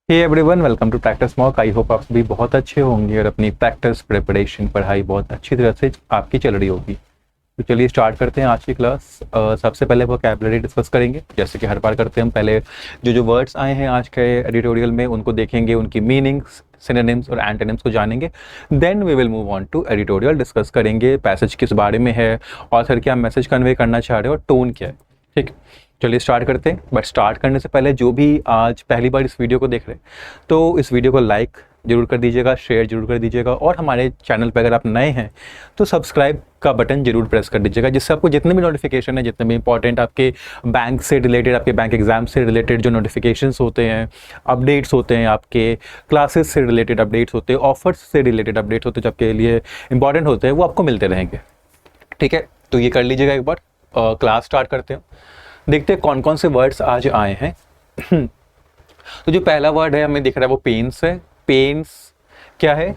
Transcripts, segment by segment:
Hey everyone, welcome to practice mock. I hope आप सभी बहुत अच्छे होंगे और अपनी प्रैक्टिस प्रिपरेशन पढ़ाई बहुत अच्छी तरह से आपकी चल रही होगी। तो चलिए स्टार्ट करते हैं आज की क्लास। सबसे पहले वोकैबुलरी डिस्कस करेंगे, जैसे कि हर बार करते हैं। हम पहले जो वर्ड्स आए हैं आज के एडिटोरियल में उनको देखेंगे, उनकी मीनिंग्स, सिनोनिम्स और एंटोनिम्स को जानेंगे। Then we will move on to editorial, discuss करेंगे पैसेज किस बारे में है, ऑथर क्या मैसेज कन्वे करना चाह रहे हो और टोन क्या है। ठीक, चलिए स्टार्ट करते हैं। बट स्टार्ट करने से पहले जो भी आज पहली बार इस वीडियो को देख रहे हैं तो इस वीडियो को लाइक जरूर कर दीजिएगा, शेयर जरूर कर दीजिएगा और हमारे चैनल पर अगर आप नए हैं तो सब्सक्राइब का बटन जरूर प्रेस कर दीजिएगा, जिससे आपको जितने भी नोटिफिकेशन है, जितने भी इंपॉर्टेंट आपके बैंक से रिलेटेड, आपके बैंक एग्जाम से रिलेटेड जो नोटिफिकेशंस होते हैं, अपडेट्स होते हैं, आपके क्लासेस से रिलेटेड अपडेट्स होते हैं, ऑफर्स से रिलेटेड अपडेट्स होते हैं जो आपके लिए इंपॉर्टेंट होते हैं, वो आपको मिलते रहेंगे। ठीक है, तो ये कर लीजिएगा एक बार। क्लास स्टार्ट करते हैं, देखते हैं कौन कौन से वर्ड्स आज आए हैं। तो जो पहला वर्ड है हमें दिख रहा है वो पेन्स है। पेन्स क्या है?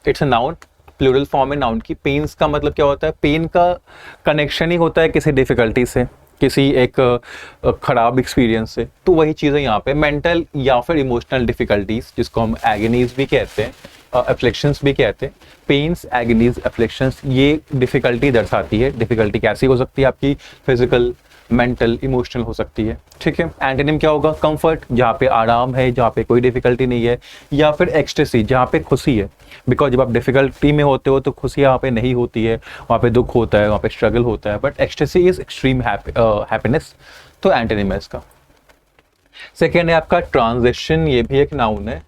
It's a noun, plural form है नाउन की। पेन्स का मतलब क्या होता है? पेन का कनेक्शन ही होता है किसी डिफिकल्टी से, किसी एक खराब एक्सपीरियंस से। तो वही चीज़ है यहाँ पे, मेंटल या फिर इमोशनल डिफिकल्टीज, जिसको हम एगनीज भी कहते हैं, एफ्लिक्शंस भी कहते हैं। पेन्स, एगनीज, एफ्लिक्शंस, ये डिफिकल्टी दर्शाती है। डिफिकल्टी कैसी हो सकती है? आपकी फिजिकल, मेंटल, इमोशनल हो सकती है। ठीक है। एंटोनिम क्या होगा? कंफर्ट, जहाँ पे आराम है, जहाँ पे कोई डिफिकल्टी नहीं है, या फिर एक्सटेसी, जहाँ पे खुशी है। बिकॉज जब आप डिफिकल्टी में होते हो तो खुशी यहाँ पे नहीं होती है, वहाँ पे दुख होता है, वहाँ पे स्ट्रगल होता है। But ecstasy is extreme happiness. तो एंटोनिम है इसका। सेकेंड है आपका ट्रांजिशन, ये भी एक नाउन है।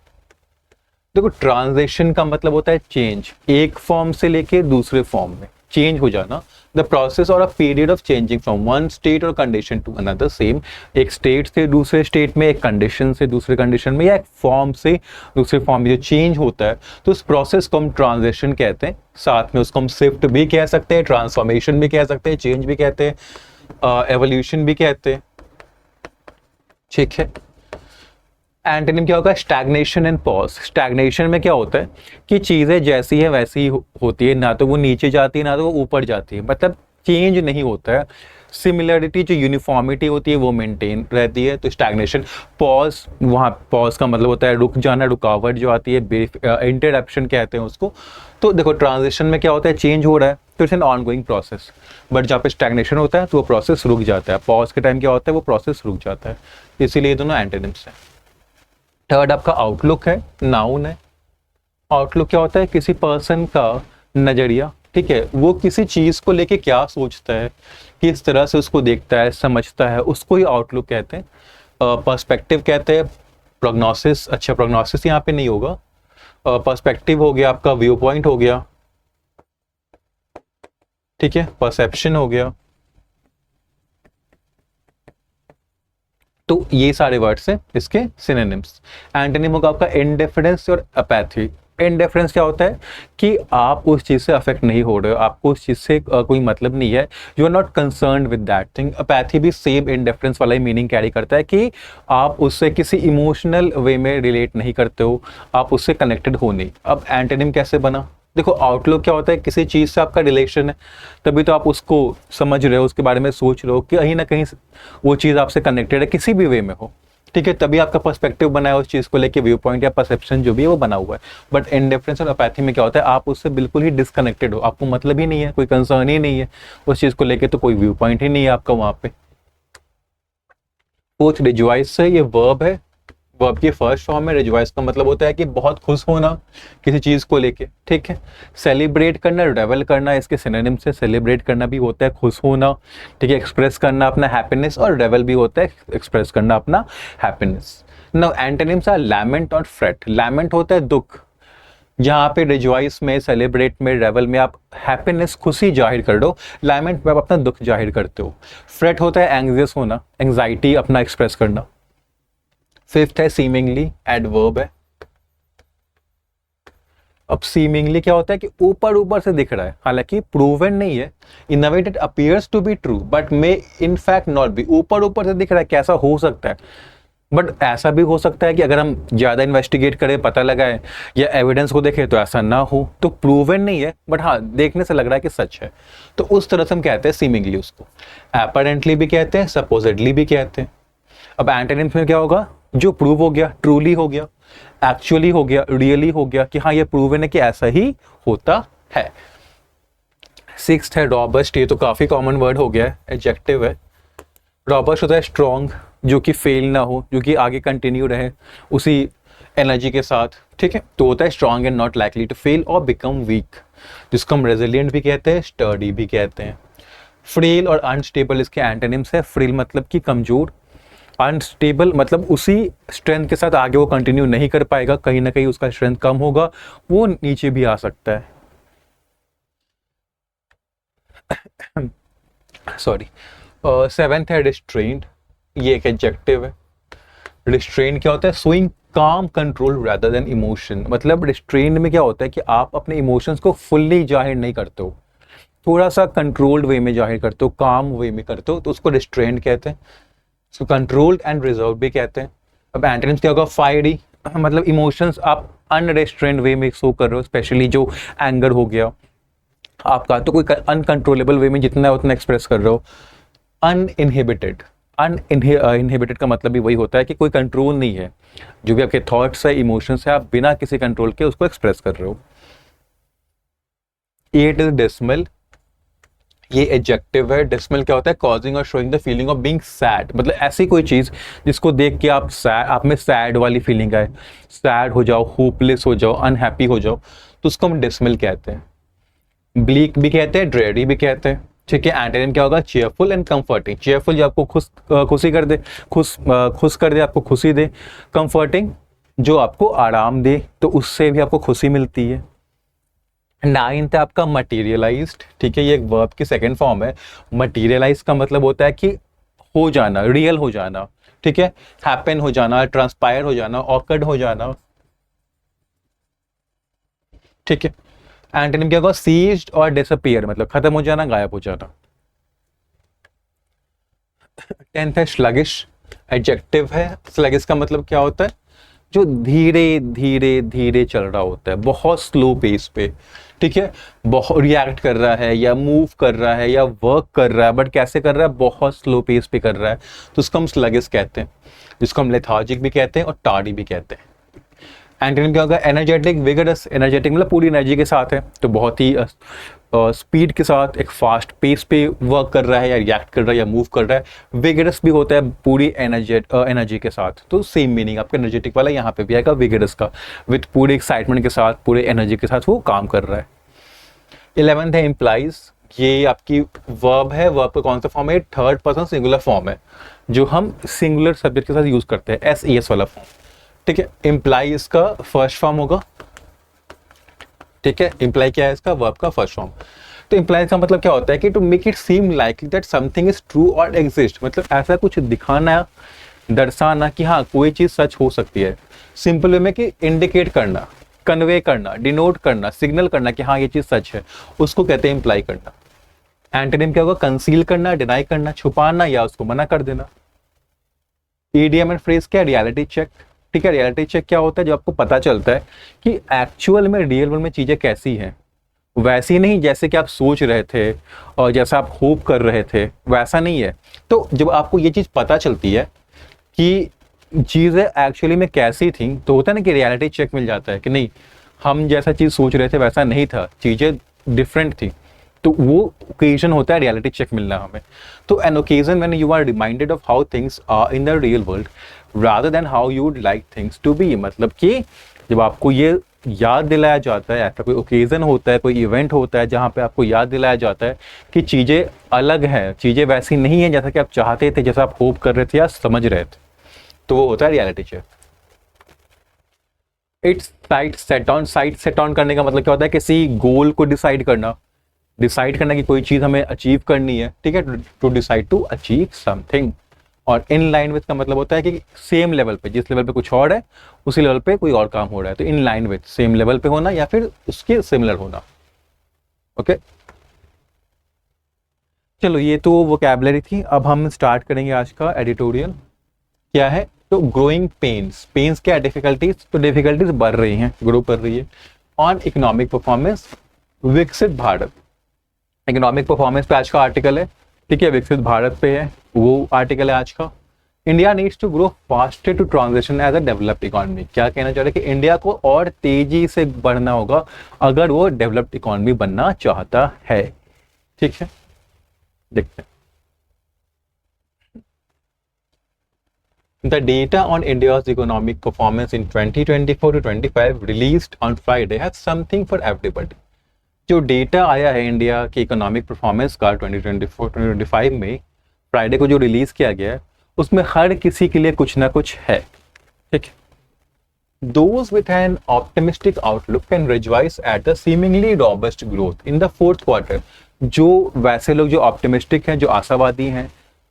देखो, ट्रांजिशन का मतलब होता है चेंज, एक फॉर्म से लेके दूसरे फॉर्म में चेंज हो जाना। द प्रोसेस और a period of changing from one state और कंडीशन टू अनदर। सेम, एक स्टेट से दूसरे स्टेट में, एक कंडीशन से दूसरे कंडीशन में, या एक फॉर्म से दूसरे फॉर्म में जो चेंज होता है, तो उस प्रोसेस को हम ट्रांजिशन कहते हैं। साथ में उसको हम शिफ्ट भी कह सकते हैं, ट्रांसफॉर्मेशन भी कह सकते हैं, चेंज भी कहते हैं, एवोल्यूशन भी कहते हैं। ठीक है। एंटोनिम क्या होगा? Stagnation and pause. स्टैग्नेशन में क्या होता है कि चीज़ें जैसी है वैसी ही होती है, ना तो वो नीचे जाती है ना तो वो ऊपर जाती है, मतलब चेंज नहीं होता है। सिमिलरिटी, जो यूनिफॉर्मिटी होती है वो मेंटेन रहती है। तो स्टैग्नेशन। पॉज, वहाँ पॉज का मतलब होता है रुक जाना, रुकावट जो आती है, इंटरप्शन कहते हैं उसको। तो देखो, ट्रांजिशन में क्या होता है? चेंज हो रहा है तो it's an on going process. But जहाँ पे स्टैग्नेशन होता है तो वो प्रोसेस रुक जाता है। पॉज के टाइम क्या होता है? वो प्रोसेस रुक जाता है। इसीलिए ये दोनों एंटोनिम्स हैं। थर्ड आपका आउटलुक है, नाउन है। आउटलुक क्या होता है? किसी पर्सन का नजरिया। ठीक है, वो किसी चीज को लेके क्या सोचता है, किस तरह से उसको देखता है, समझता है, उसको ही आउटलुक कहते हैं। पर्सपेक्टिव कहते हैं। प्रोग्नोसिस, अच्छा प्रोग्नोसिस यहाँ पे नहीं होगा। पर्सपेक्टिव हो गया आपका, व्यू पॉइंट हो गया। ठीक है, परसेप्शन हो गया। तो ये सारे वर्ड्स हैं इसके सिनोनिम्स। एंटोनिम होगा आपका इंडिफरेंस और अपैथी। इंडिफरेंस क्या होता है कि आप उस चीज़ से अफेक्ट नहीं हो रहे हो, आपको उस चीज़ से कोई मतलब नहीं है, you are not concern with that thing. Apathy भी सेम इंडिफरेंस वाला ही मीनिंग कैरी करता है कि आप उससे किसी इमोशनल वे में रिलेट नहीं करते हो, आप उससे कनेक्टेड हो नहीं। अब एंटोनिम कैसे बना? देखो, आउटलुक क्या होता है? किसी चीज़ से आपका रिलेशन है, तभी तो आप उसको समझ रहे हो, उसके बारे में सोच रहे हो कि कहीं ना कहीं वो चीज़ आपसे कनेक्टेड है, किसी भी वे में हो। ठीक है, तभी आपका पर्सपेक्टिव बना है उस चीज़ को लेके, व्यू पॉइंट या परसेप्शन जो भी है वो बना हुआ है। बट इंडिफरेंस और अपैथी में क्या होता है? आप उससे बिल्कुल ही डिस्कनेक्टेड हो, आपको मतलब ही नहीं है, कोई कंसर्न ही नहीं है उस चीज़ को लेके, तो कोई व्यू पॉइंट ही नहीं है आपका वहाँ पे। फोर्थ, रिजॉइस है, ये वर्ब है। वर्ब की फर्स्ट फॉर्म में रिजॉइस का मतलब होता है कि बहुत खुश होना किसी चीज को लेके। ठीक है। सेलिब्रेट करना, रेवल करना, इसके सिनोनिम से सेलिब्रेट करना भी होता है खुश होना। ठीक है, एक्सप्रेस करना अपना हैप्पीनेस, और रेवल भी होता है एक्सप्रेस करना अपना happiness. Now antonyms are lament और फ्रेट। लैमेंट होता है दुख, जहाँ पे रिजॉइस में, सेलिब्रेट में, रेवल में आप हैप्पीनेस, खुशी जाहिर कर दो, लैमेंट में आप अपना दुख जाहिर करते हो। फ्रेट होता है एंग्जियस होना, एंग्जाइटी अपना एक्सप्रेस करना। फिफ्थ है सीमिंगली, एडवर्ब है। अब सीमिंगली क्या होता है कि ऊपर ऊपर से दिख रहा है, हालांकि प्रूवन नहीं है। In a way it appears to be true but may in fact not be. ऊपर ऊपर से दिख रहा है, कैसा हो सकता है, बट ऐसा भी हो सकता है कि अगर हम ज्यादा इन्वेस्टिगेट करें, पता लगाए या एविडेंस को देखें तो ऐसा ना हो। तो प्रूवन नहीं है, बट हाँ देखने से लग रहा है कि सच है, तो उस तरह से हम कहते हैं सीमिंगली उसको। एपरेंटली भी कहते हैं, सपोजिटली भी कहते हैं। अब एंटोनिम्स में क्या होगा? जो प्रूव हो गया, ट्रूली हो गया, एक्चुअली हो गया, रियली हो गया कि हाँ ये प्रूवन है कि ऐसा ही होता है। सिक्स्थ है रॉबस्ट, ये तो काफी कॉमन वर्ड हो गया है, एडजेक्टिव है। रॉबस्ट होता है स्ट्रॉन्ग, जो कि फेल ना हो, जो कि आगे कंटिन्यू रहे उसी एनर्जी के साथ, ठीक है। तो होता है strong and not likely to fail और बिकम वीक, जिसको हम रेजिलियंट भी कहते हैं, स्टर्डी भी कहते हैं। फ्रेल और अनस्टेबल इसके एंटोनिम्स है। फ्रेल मतलब कि कमजोर, अनस्टेबल मतलब उसी स्ट्रेंथ के साथ आगे वो कंटिन्यू नहीं कर पाएगा, कहीं ना कहीं उसका स्ट्रेंथ कम होगा, वो नीचे भी आ सकता है। सॉरी। सेवेंथ है रिस्ट्रेंड, ये एक एडजेक्टिव है। रिस्ट्रेंड क्या होता है? शोइंग काम कंट्रोल रादर देन इमोशन। मतलब रिस्ट्रेंड में क्या होता है कि आप अपने इमोशंस को फुल्ली जाहिर नहीं करते हो, थोड़ा सा कंट्रोल्ड वे में जाहिर करते हो, काम वे में करते हो, तो उसको रिस्ट्रेंड कहते हैं। इसको कंट्रोल्ड एंड रिजर्व भी कहते हैं। अब एंटोनिम्स क्या होगा? फायरी, मतलब इमोशंस आप अनरेस्ट्रेंड वे में शो कर रहे हो, स्पेशली जो एंगर हो गया आपका, तो कोई अनकंट्रोलेबल वे में जितना है उतना एक्सप्रेस कर रहे हो। अनइनहिबिटेड, अनइनहिबिटेड का मतलब भी वही होता है कि कोई कंट्रोल नहीं है, जो भी आपके थॉट्स है, इमोशंस है, आप बिना किसी कंट्रोल के उसको एक्सप्रेस कर रहे हो। एट इज डिसमल, ये एडजेक्टिव है। डिसमल क्या होता है? कॉजिंग और showing the feeling of being sad, मतलब ऐसी कोई चीज जिसको देख के आप में सैड वाली फीलिंग आए, सैड हो जाओ, होपलेस हो जाओ, अनहैप्पी हो जाओ, तो उसको हम डिसमल कहते हैं। ब्लीक भी कहते हैं, ड्रेडी भी कहते हैं, ठीक है। एंटोनिम क्या होगा? Cheerful and comforting. चेयरफुल जो आपको खुशी कर दे, खुश कर दे, आपको खुशी दे। कंफर्टिंग जो आपको आराम दे, तो उससे भी आपको खुशी मिलती है। नाइन्थ है आपका मटीरियलाइज्ड, ठीक है, ये एक वर्ब की सेकंड फॉर्म है। मटीरियलाइज का मतलब होता है कि हो जाना, रियल हो जाना, ठीक है, हैपन हो जाना, ट्रांसपायर हो जाना, ऑकर्ड हो जाना, ठीक है। एंटोनिम क्या होगा? सीज्ड और डिसअपीयर, मतलब खत्म हो जाना, गायब हो जाना। टेंथ है स्लगिश, एडजेक्टिव है। स्लगिश का मतलब क्या होता है? जो धीरे धीरे धीरे चल रहा होता है, बहुत स्लो पेस पे, ठीक है, बहुत रिएक्ट कर रहा है या मूव कर रहा है या वर्क कर रहा है, बट कैसे कर रहा है? बहुत स्लो पेस पे कर रहा है, तो उसको हम स्लगिश कहते हैं, जिसको हम लेथार्जिक भी कहते हैं और टार्डी भी कहते हैं। एंटोनिम क्या होगा? Energetic, vigorous. एनर्जेटिक मतलब पूरी एनर्जी के साथ है, तो बहुत ही स्पीड के साथ एक फास्ट पेस पे वर्क कर रहा है या रिएक्ट कर रहा है या मूव कर रहा है। विगरस भी होता है पूरी एनर्जी के साथ, तो सेम मीनिंग आपका एनर्जेटिक वाला यहाँ पे भी आएगा विगरस का, विथ पूरे एक्साइटमेंट के साथ, पूरे एनर्जी के साथ वो काम कर रहा है। 11th है इम्प्लाइज, ये आपकी वर्ब है। वर्ब का कौन सा फॉर्म है? थर्ड पर्सन सिंगुलर फॉर्म है, जो हम सिंगुलर सब्जेक्ट के साथ यूज करते हैं, SES वाला फॉर्म, ठीक है। इम्प्लाई इसका फर्स्ट फॉर्म होगा, ठीक है। इम्प्लाई क्या है? इसका वर्ब का फर्स्ट फॉर्म। तो इम्प्लाई का मतलब क्या होता है कि to make it seem likely that something is true और एग्जिस्ट, मतलब ऐसा कुछ दिखाना, दर्शाना कि हाँ कोई चीज सच हो सकती है। सिंपल वे में कि इंडिकेट करना, कन्वे करना, डिनोट करना, सिग्नल करना कि हाँ ये चीज सच है, उसको कहते हैं इम्प्लाई करना। एंटोनिम क्या होगा? कंसील करना, डिनाई करना, छुपाना या उसको मना कर देना। ईडीएम एंड फ्रेज क्या? रियलिटी चेक, ठीक है। रियलिटी चेक क्या होता है? जो आपको पता चलता है कि एक्चुअल में, रियल वर्ल्ड में चीजें कैसी हैं, वैसी नहीं जैसे कि आप सोच रहे थे और जैसा आप होप कर रहे थे, वैसा नहीं है। तो जब आपको ये चीज पता चलती है कि चीजें एक्चुअली में कैसी थी, तो होता है ना कि रियलिटी चेक मिल जाता है कि नहीं, हम जैसा चीज सोच रहे थे वैसा नहीं था, चीजें डिफरेंट थी, तो वो ओकेजन होता है रियलिटी चेक मिलना हमें। तो an occasion when you are reminded of how things are in the real world rather than how you would like things to be, मतलब कि जब आपको ये याद दिलाया जाता है, ऐसा कोई ओकेजन होता है, कोई इवेंट होता है जहाँ पे आपको याद दिलाया जाता है कि चीज़ें अलग हैं, चीज़ें वैसी नहीं है जैसा कि आप चाहते थे, जैसा आप होप कर रहे थे या समझ रहे थे, तो वो होता है reality check. It's sight set on, sight set on करने का मतलब क्या होता है? किसी गोल को डिसाइड करना, डिसाइड करना कि कोई चीज़ हमें अचीव करनी है, ठीक है, to decide to achieve something. और इन लाइन विथ का मतलब होता है कि सेम लेवल पे, जिस लेवल पे कुछ और है उसी लेवल पे कोई और काम हो रहा है, तो in line with, same level पे होना या फिर उसके सिमिलर होना। ओके, चलो ये तो वोकैबुलरी थी। अब हम स्टार्ट करेंगे आज का एडिटोरियल। क्या है? तो ग्रोइंग पेन्स, पेन्स क्या? डिफिकल्टीज, तो डिफिकल्टीज बढ़ रही हैं, ग्रो कर रही है। ऑन इकोनॉमिक परफॉर्मेंस, विकसित भारत, इकोनॉमिक परफॉर्मेंस पे आज का आर्टिकल है, ठीक है, विकसित भारत पे है वो आर्टिकल है आज का। India needs to grow faster to transition as a developed economy. क्या कहना चाह रहे हैं कि इंडिया को और तेजी से बढ़ना होगा अगर वो डेवलप्ड इकोनॉमी बनना चाहता है। ठीक है, देखते हैं। The data on India's economic performance in 2024 to 25 released on Friday has something for everybody. जो डेटा आया है इंडिया की इकोनॉमिक परफॉर्मेंस का 2024-2025 में, फ्राइडे को जो रिलीज किया गया है, उसमें हर किसी के लिए कुछ ना कुछ है। ठीक है, Those with an optimistic outlook can rejoice at the seemingly robust growth in the fourth quarter. जो वैसे लोग जो ऑप्टिमिस्टिक हैं, जो आशावादी हैं,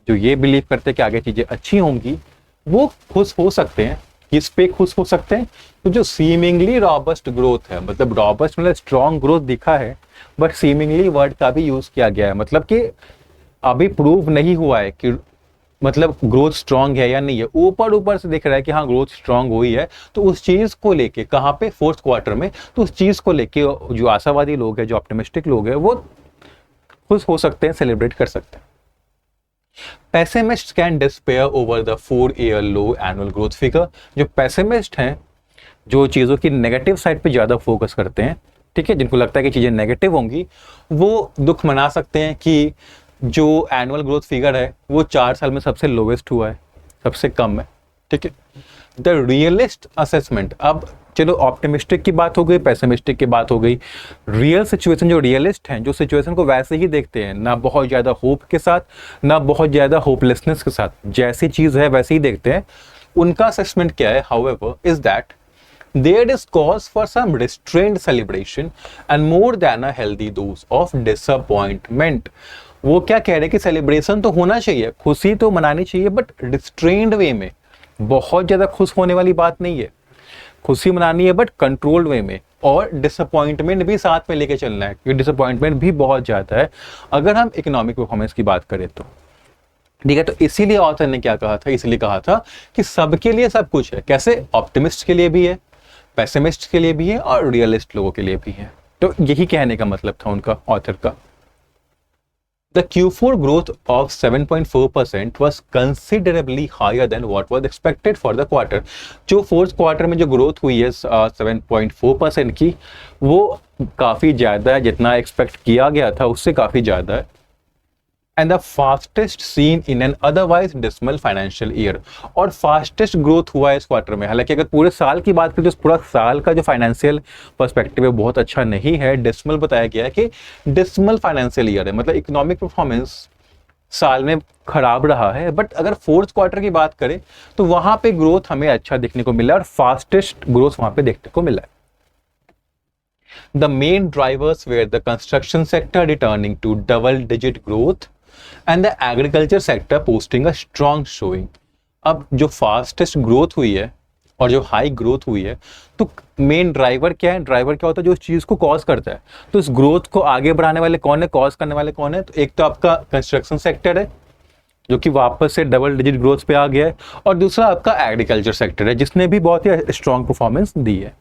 जो ये बिलीव करते हैं कि आगे चीजें अच्छी होंगी, वो खुश हो सकते हैं। किस पे खुश हो सकते हैं? तो जो सीमिंगली रॉबस्ट ग्रोथ है, मतलब रॉबस्ट मतलब स्ट्रॉन्ग ग्रोथ दिखा है, बट सीमिंगली वर्ड का भी यूज किया गया है, मतलब कि अभी प्रूव नहीं हुआ है कि मतलब ग्रोथ स्ट्रांग है या नहीं है। ऊपर ऊपर से दिख रहा है कि हाँ ग्रोथ स्ट्रांग हुई है, तो उस चीज को लेके कहाँ पे, फोर्थ क्वार्टर में, तो उस चीज को लेके जो आशावादी लोग हैं, जो ऑप्टिमिस्टिक लोग हैं, वो खुश हो सकते हैं, सेलिब्रेट कर सकते हैं। Pessimists can despair over the 4-year low annual growth figure. जो पेसिमिस्ट हैं, जो चीज़ों की नेगेटिव साइड पे ज़्यादा फोकस करते हैं, ठीक है, जिनको लगता है कि चीज़ें नेगेटिव होंगी, वो दुख मना सकते हैं कि जो एनुअल ग्रोथ फिगर है वो 4 साल में सबसे लोवेस्ट हुआ है, सबसे कम है। ठीक है, द रियलिस्ट असेसमेंट, अब चलो ऑप्टिमिस्टिक की बात हो गई, पेसिमिस्टिक की बात हो गई, रियल सिचुएशन, जो रियलिस्ट हैं, जो सिचुएशन को वैसे ही देखते हैं, ना बहुत ज़्यादा होप के साथ, ना बहुत ज़्यादा होपलेसनेस के साथ, जैसी चीज़ है वैसे ही देखते हैं, उनका असेसमेंट क्या है, however, is that there is cause for some restrained celebration and more than a healthy dose of disappointment. वो क्या कह रहे हैं कि सेलिब्रेशन तो होना चाहिए, खुशी तो मनानी चाहिए, बट रिस्ट्रेन्ड वे में, बहुत ज्यादा खुश होने वाली बात नहीं है, खुशी मनानी है बट कंट्रोल्ड वे में, और डिसअपॉइंटमेंट भी साथ में लेके चलना है, क्योंकि डिसअपॉइंटमेंट भी बहुत ज्यादा है अगर हम इकोनॉमिक परफॉर्मेंस की बात करें तो। ठीक है, तो इसीलिए ऑथर ने क्या कहा था, इसलिए कहा था कि सबके लिए सब कुछ है। कैसे? ऑप्टिमिस्ट के लिए भी है, पेसिमिस्ट के लिए भी है, और रियलिस्ट लोगों के लिए भी है। तो यही कहने का मतलब था उनका, ऑथर का। The Q4 growth of 7.4% was considerably higher than what was expected for the quarter. जो फोर्थ क्वार्टर में जो ग्रोथ हुई है 7.4% की, वो काफ़ी ज़्यादा है, जितना एक्सपेक्ट किया गया था उससे काफ़ी ज़्यादा है। And the fastest seen in an otherwise dismal financial year, और फास्टेस्ट ग्रोथ हुआ है इस क्वार्टर में। हालांकि अगर पूरे साल की बात करें तो पूरा साल का जो फाइनेंशियल पर्सपेक्टिव है बहुत अच्छा नहीं है। डिसमल बताया गया है कि डिसमल फाइनेंशियल ईयर है, मतलब इकोनॉमिक परफॉर्मेंस साल में खराब रहा है, बट अगर फोर्थ क्वार्टर की बात करें तो वहां पे ग्रोथ हमें अच्छा देखने को मिला, और फास्टेस्ट ग्रोथ वहां पे देखने को मिला है। The main drivers were the construction sector returning to double-digit growth and the agriculture sector posting a strong showing. अब जो फास्टेस्ट ग्रोथ हुई है और जो हाई ग्रोथ हुई है, तो मेन ड्राइवर क्या है? ड्राइवर क्या होता है? जो उस चीज को कॉज करता है। तो इस ग्रोथ को आगे बढ़ाने वाले कौन है, कॉज करने वाले कौन है? तो एक तो आपका कंस्ट्रक्शन सेक्टर है जो कि वापस से डबल डिजिट ग्रोथ पे आ गया है, और दूसरा आपका एग्रीकल्चर सेक्टर है जिसने भी बहुत ही स्ट्रॉन्ग परफॉर्मेंस दी है।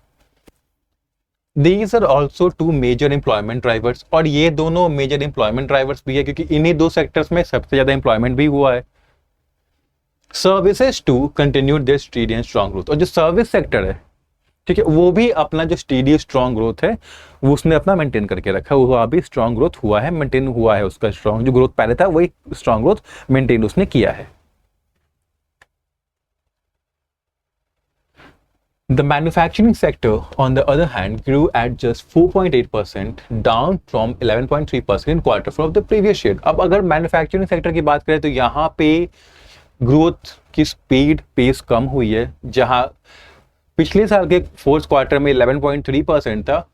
These are also two major employment drivers, और ये दोनों मेजर एम्प्लॉयमेंट ड्राइवर्स भी है, क्योंकि इन्हीं दो सेक्टर्स में सबसे ज्यादा एम्प्लॉयमेंट भी हुआ है। Services to continue their steady and strong growth, और जो सर्विस सेक्टर है, ठीक है, वो भी अपना जो स्टेडी स्ट्रॉन्ग ग्रोथ है वो उसने अपना मेंटेन करके रखा है, वो अभी स्ट्रॉन्ग ग्रोथ हुआ है, मेंटेन हुआ है उसका स्ट्रॉन्ग, जो ग्रोथ पहले था वही स्ट्रॉन्ग ग्रोथ मेंटेन उसने किया है। The manufacturing sector, on the other hand, grew at just 4.8%, down from 11.3% in quarter four of the previous year. अब अगर मैन्युफैक्चरिंग सेक्टर की बात करें तो यहाँ पे ग्रोथ की स्पीड पेस कम हुई है। जहाँ पिछले साल के फोर्थ क्वार्टर में 11.3% था,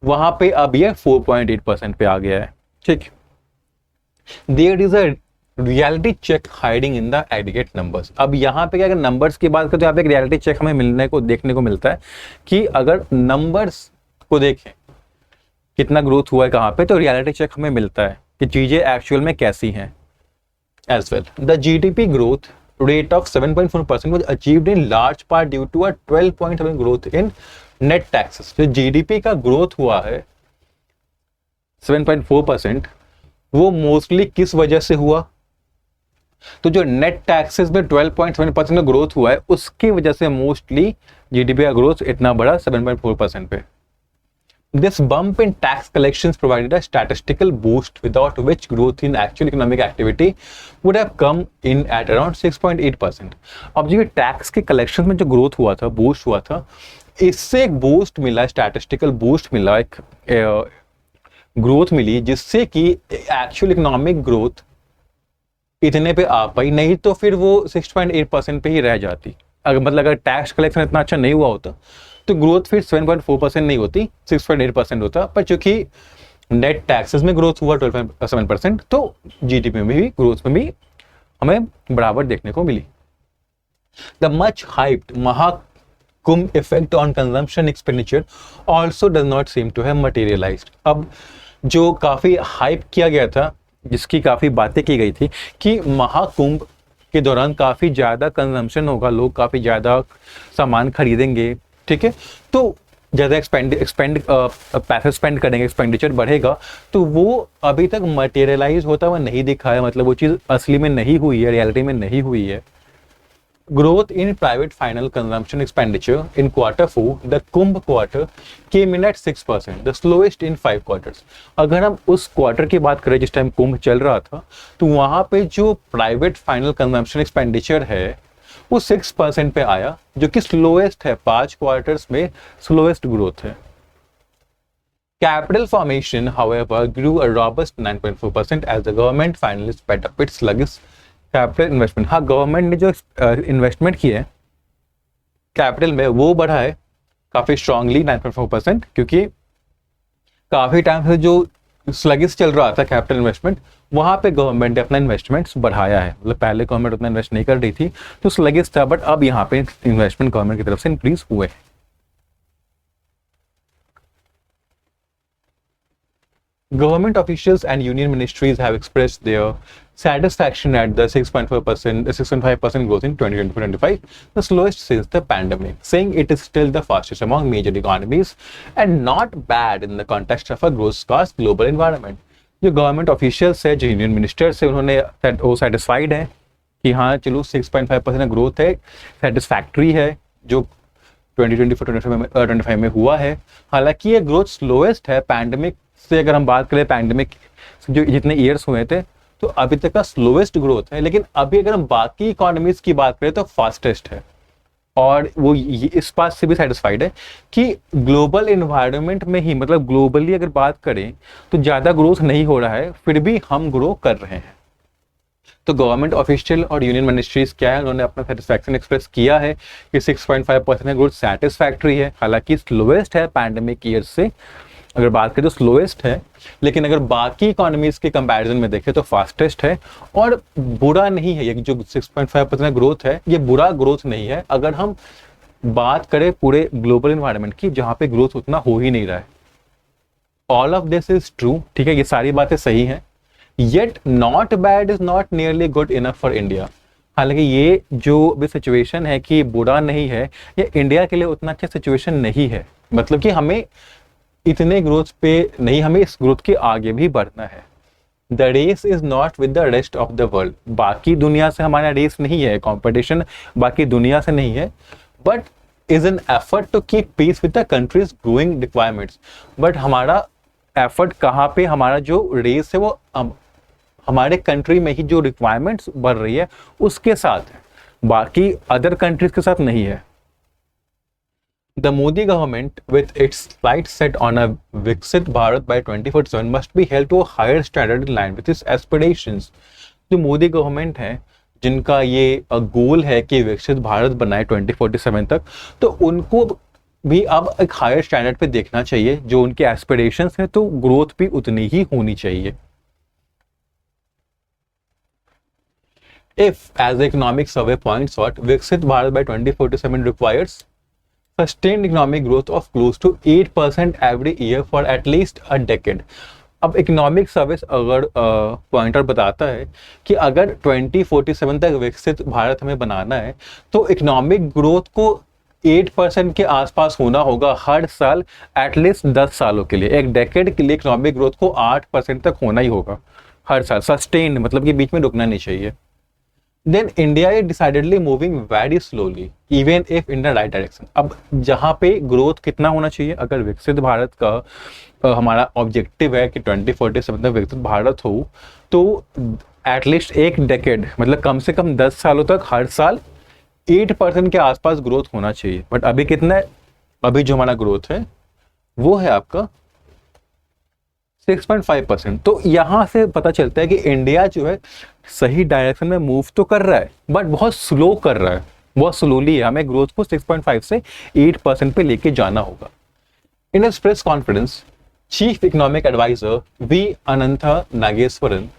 वहाँ पे अब ये 4.8% पे आ गया है। ठीक, there is a reality check hiding in the aggregate numbers. अब यहाँ पे अगर नंबर्स की बात करें तो यहाँ पे एक रियलिटी चेक हमें मिलने को देखने को मिलता है कि अगर नंबर्स को देखें कितना ग्रोथ हुआ है कहाँ पे, तो रियलिटी चेक हमें मिलता है कि चीजें एक्चुअल में कैसी हैं। As well the GDP growth rate of 7.4% was achieved in large part due to a 12.7 growth in net taxes. जो जीडीपी का ग्रोथ हुआ है 7.4%, वो मोस्टली किस वजह से हुआ? तो जो नेट टैक्सेस में 12.7% का ग्रोथ हुआ है उसकी वजह से मोस्टली जीडीपी का ग्रोथ इतना बड़ा 7.4% पे। This bump in tax collections provided a statistical boost without which growth in actual economic activity would have come in at around 6.8%. अब जो टैक्स के कलेक्शन में जो ग्रोथ हुआ था, बूस्ट हुआ था, इससे एक बूस्ट मिला, स्टैटिस्टिकल बूस्ट मिला, एक ग्रोथ मिली जिससे कि एक्चुअल इकोनॉमिक ग्रोथ इतने पे आ पाई, नहीं तो फिर वो 6.8% पे ही रह जाती। अगर मतलब अगर टैक्स कलेक्शन इतना अच्छा नहीं हुआ होता तो ग्रोथ फिर 7.4% नहीं होती, 6.8% होता। पर चूंकि नेट टैक्सेस में ग्रोथ हुआ 12.7%, तो जीडीपी में भी ग्रोथ में भी हमें बराबर देखने को मिली। The much hyped Mahakumbh effect on consumption expenditure also does not seem to have materialised. अब जो काफी हाइप किया गया था, जिसकी काफी बातें की गई थी कि महाकुंभ के दौरान काफी ज्यादा कंजम्पशन होगा, लोग काफी ज्यादा सामान खरीदेंगे, ठीक है, तो ज़्यादा पैसे स्पेंड करेंगे, एक्सपेंडिचर बढ़ेगा, तो वो अभी तक मटेरियलाइज होता हुआ नहीं दिखा है, मतलब वो चीज़ असली में नहीं हुई है, रियलिटी में नहीं हुई है। Growth in private final consumption expenditure in Q4, the कुंभ quarter came in at 6%, the slowest in 5 quarters. अगर हम उस क्वार्टर की बात करें जिस टाइम कुंभ चल रहा था, तो वहाँ पे जो प्राइवेट फाइनल कंजम्पशन एक्सपेंडिचर है वो 6% पे आया, जो कि स्लोएस्ट है, 5 क्वार्टर्स में स्लोएस्ट ग्रोथ है। Capital formation however grew a robust 9.4% as the government finally sped up its sluggish capital investment। हाँ, गवर्नमेंट ने जो इन्वेस्टमेंट किया है कैपिटल में वो बढ़ा है काफी स्ट्रांगली 9.4%, क्योंकि काफी टाइम से जो स्लगिश चल रहा था कैपिटल इन्वेस्टमेंट, वहां पे गवर्नमेंट ने अपना इन्वेस्टमेंट्स बढ़ाया है। मतलब पहले गवर्नमेंट उतना इन्वेस्ट नहीं कर रही थी तो स्लगिश था, बट अब यहाँ पे इन्वेस्टमेंट गवर्नमेंट की तरफ से इंक्रीज हुए। Government officials and union ministries have expressed their satisfaction at the 6.5% growth in 2024-25, the slowest since the pandemic, saying it is still the fastest among major economies and not bad in the context of a growth-fast global environment। जो government officials है, जो union ministers है, उन्होंने वो satisfied है कि हाँ चलो 6.5% ग्रोथ है, सेटिस्फैक्ट्री है जो 2024-25 में हुआ है। हालांकि ये ग्रोथ स्लोएस्ट है पैंडेमिक से, अगर हम बात करें पैंडेमिक जो जितने ईयर्स हुए थे तो अभी तक का स्लोएस्ट ग्रोथ है, लेकिन अभी अगर हम बाकी इकोनॉमीज की बात करें तो फास्टेस्ट है। और वो इस बात से भी सेटिस्फाइड है कि ग्लोबल इन्वायरमेंट में ही, मतलब ग्लोबली अगर बात करें तो ज़्यादा ग्रोथ नहीं हो रहा है, फिर भी हम ग्रो कर रहे हैं। तो गवर्नमेंट ऑफिशियल और यूनियन मिनिस्ट्रीज क्या है, उन्होंने अपना सेटिस्फैक्शन एक्सप्रेस किया है कि 6.5% ग्रोथ सेटिस्फैक्ट्री है। हालांकि स्लोएस्ट है पैंडेमिक ईयर से, अगर बात करें तो स्लोएस्ट है, लेकिन अगर बाकी इकोनॉमीज के कंपैरिजन में देखें तो फास्टेस्ट है और बुरा नहीं है। ये जो 6.5% ग्रोथ है ये बुरा ग्रोथ नहीं है, अगर हम बात करें पूरे ग्लोबल इन्वायरमेंट की जहां पे ग्रोथ उतना हो ही नहीं रहा है। All of this is true, ठीक है, ये सारी बातें सही हैं। Yet not bad is not nearly good enough for India. हालांकि ये जो भी सिचुएशन है कि बुरा नहीं है, ये इंडिया के लिए उतना अच्छा सिचुएशन नहीं है। मतलब कि हमें इतने ग्रोथ पे नहीं, हमें इस ग्रोथ के आगे भी बढ़ना है। The race is not with the rest of the world. बाकी दुनिया से हमारा रेस नहीं है, कॉम्पिटिशन बाकी दुनिया से नहीं है, but is an effort to keep pace with the countries growing requirements. But हमारा एफर्ट कहाँ पे, हमारा जो रेस है वो हमारे कंट्री में ही जो रिक्वायरमेंट्स बढ़ रही है उसके साथ है, बाकी अदर कंट्रीज के साथ नहीं है। The Modi government, with its sights set on a Viksit Bharat by 2047, must be held to a higher standard in line with its aspirations। जो मोदी गवर्नमेंट है, जिनका ये गोल है कि विकसित भारत बनाए 2047 तक, तो उनको भी अब एक हायर स्टैंडर्ड पे देखना चाहिए। जो उनके एस्पिरेशंस हैं तो ग्रोथ भी उतनी ही होनी चाहिए। If, as the economic survey points out, Viksit Bharat by 2047 requires sustained economic growth of close to 8% every year for at least a decade। अब इकोनॉमिक सर्विस अगर पॉइंटर बताता है कि अगर 2047 तक विकसित भारत हमें बनाना है तो इकोनॉमिक ग्रोथ को 8% के आसपास होना होगा हर साल, एटलीस्ट 10 सालों के लिए। एक डेकेड के लिए इकोनॉमिक ग्रोथ को 8% तक होना ही होगा हर साल, सस्टेन्ड, मतलब कि बीच में रुकना नहीं चाहिए। Then India is decidedly moving very slowly even if in the right direction. अब जहाँ पे ग्रोथ कितना होना चाहिए, अगर विकसित भारत का हमारा ऑब्जेक्टिव है कि 2047 तक विकसित भारत हो, तो एटलीस्ट एक डेकेड मतलब कम से कम 10 सालों तक हर साल 8% के आसपास ग्रोथ होना चाहिए। बट अभी कितना है, अभी जो हमारा ग्रोथ है वो है आपका 6.5%। तो यहां से पता चलता है कि इंडिया जो है सही डायरेक्शन में मूव तो कर रहा है बट बहुत स्लो कर रहा है, बहुत स्लोली है। हमें ग्रोथ को 6.5 से 8% पे लेके जाना होगा। In a press conference chief economic adviser V Anantha Nageswaran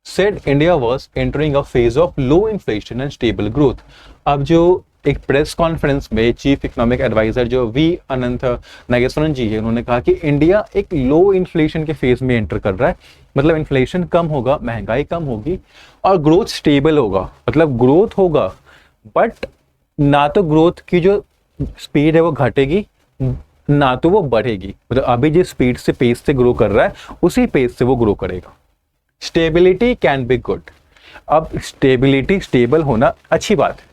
said India was entering a phase of low inflation and stable growth। अब जो एक प्रेस कॉन्फ्रेंस में चीफ इकोनॉमिक एडवाइजर जो वी अनंत नागेश्वरन जी है, उन्होंने कहा कि इंडिया एक लो इन्फ्लेशन के फेज में एंटर कर रहा है। मतलब इन्फ्लेशन कम होगा, महंगाई कम होगी और ग्रोथ स्टेबल होगा। मतलब ग्रोथ होगा बट ना तो ग्रोथ की जो स्पीड है वो घटेगी ना तो वो बढ़ेगी। मतलब अभी जिस स्पीड से पेस से ग्रो कर रहा है उसी पेस से वो ग्रो करेगा। Stability can be good. अब स्टेबिलिटी, स्टेबल होना अच्छी बात है,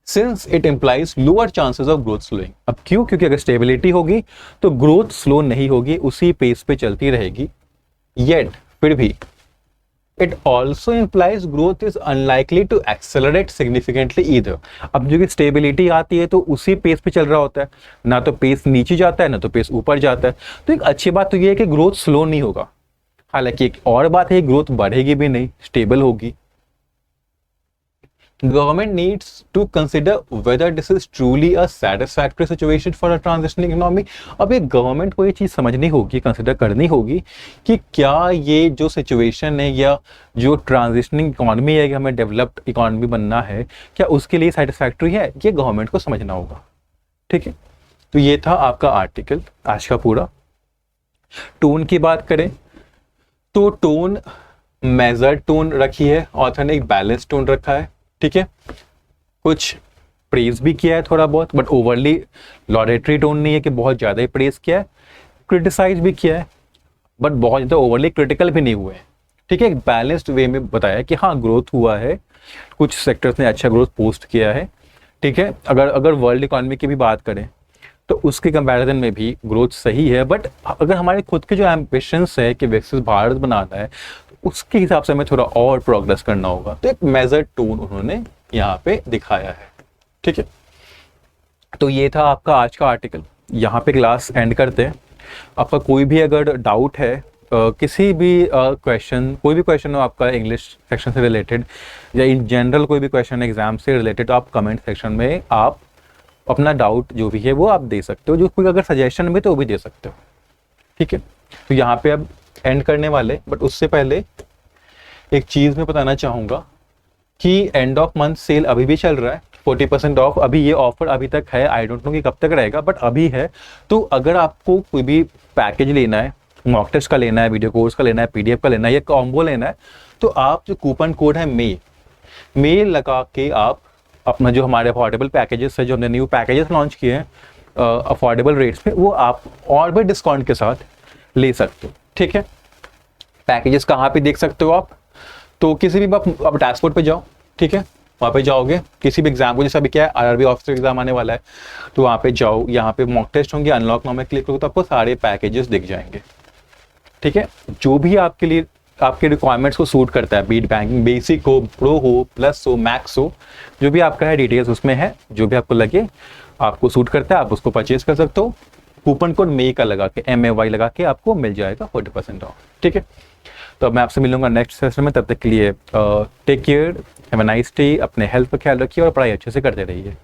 since it implies lower chances of growth slowing. अब क्यों? क्योंकि अगर स्टेबिलिटी होगी तो ग्रोथ स्लो नहीं होगी, उसी पेस पे चलती रहेगी। येट फिर भी it also implies growth is unlikely to accelerate significantly either. अब जो कि स्टेबिलिटी आती है तो उसी पेस पे चल रहा होता है, ना तो पेस नीचे जाता है ना तो पेस ऊपर जाता है। तो एक अच्छी बात तो ये है कि ग्रोथ स्लो नहीं होगा। हालांकि एक और बात है, ग्रोथ बढ़ेगी भी नहीं, स्टेबल होगी। Government needs to consider whether this is truly a satisfactory situation for a transitioning economy. अब एक गवर्नमेंट को ये चीज समझनी होगी, कंसिडर करनी होगी कि क्या ये जो सिचुएशन है या जो ट्रांजिशनिंग इकोनॉमी है कि हमें डेवलप्ड इकोनॉमी बनना है, क्या उसके लिए सेटिस्फैक्टरी है, ये गवर्नमेंट को समझना होगा। ठीक है, तो ये था आपका आर्टिकल आज का पूरा। टोन की बात करें तो टोन मेजर्ड टोन रखी है, ऑथर ने एक बैलेंस टोन रखा है। ठीक है, कुछ प्रेज भी किया है थोड़ा बहुत, बट ओवरली लॉरेटरी टोन नहीं है कि बहुत ज़्यादा ही प्रेज किया है। क्रिटिसाइज भी किया है बट बहुत ज़्यादा ओवरली क्रिटिकल भी नहीं हुए हैं। ठीक है, एक बैलेंस्ड वे में बताया कि हाँ ग्रोथ हुआ है, कुछ सेक्टर्स ने अच्छा ग्रोथ पोस्ट किया है। ठीक है, अगर वर्ल्ड इकोनॉमी की भी बात करें तो उसके कंपैरिजन में भी ग्रोथ सही है। बट अगर हमारे खुद के जो एम्बिशंस है कि विकसित भारत बनाना है तो उसके हिसाब से हमें थोड़ा और प्रोग्रेस करना होगा। तो एक मेजर्ड टोन उन्होंने यहाँ पे दिखाया है। ठीक है, तो ये था आपका आज का आर्टिकल। यहाँ पे क्लास एंड करते हैं। आपका कोई भी अगर डाउट है, किसी भी क्वेश्चन, कोई भी क्वेश्चन हो आपका इंग्लिश सेक्शन से रिलेटेड या इन जनरल कोई भी क्वेश्चन एग्जाम से रिलेटेड, तो आप कमेंट सेक्शन में आप अपना डाउट जो भी है वो आप दे सकते हो। जो कोई अगर सजेशन भी तो वो भी दे सकते हो। ठीक है, तो यहाँ पे अब एंड करने वाले, बट उससे पहले एक चीज़ मैं बताना चाहूँगा कि एंड ऑफ मंथ सेल अभी भी चल रहा है, 40% ऑफ। अभी ये ऑफर अभी तक है, आई डोंट नो कि कब तक रहेगा, बट अभी है। तो अगर आपको कोई भी पैकेज लेना है, मॉक टेस्ट का लेना है, वीडियो कोर्स का लेना है, PDF का लेना है या कॉम्बो लेना है, तो आप जो कूपन कोड है मे लगा के आप अपना जो हमारे अफोर्डेबल पैकेजेस है, जो हमने न्यू पैकेजेस लॉन्च किए हैं अफोर्डेबल रेट्स पे, वो आप और भी डिस्काउंट के साथ ले सकते हो। ठीक है, पैकेजेस कहाँ पे देख सकते हो आप? तो किसी भी आप डैशबोर्ड पे जाओ। ठीक है, वहाँ पे जाओगे, किसी भी एग्जाम को, जैसे अभी क्या है RRB ऑफिसर एग्जाम आने वाला है, तो वहाँ पे जाओ, यहाँ पे मॉक टेस्ट होंगे, अनलॉक नाउ में क्लिक करोगे तो आपको सारे पैकेजेस दिख जाएंगे। ठीक है, जो भी आपके लिए आपके रिक्वायरमेंट्स को सूट करता है, बीट बैंकिंग बेसिक हो, प्रो हो, प्लस हो, मैक्स हो, जो भी आपका है डिटेल्स उसमें है। जो भी आपको लगे आपको सूट करता है आप उसको परचेज कर सकते हो। कूपन कोड मे का लगा के, MAY लगा के आपको मिल जाएगा 40% ऑफ। ठीक है, तो अब मैं आपसे मिलूंगा नेक्स्ट सेशन में। तब तक के लिए take care, have a nice day, अपने हेल्थ पर ख्याल रखिए और पढ़ाई अच्छे से करते रहिए।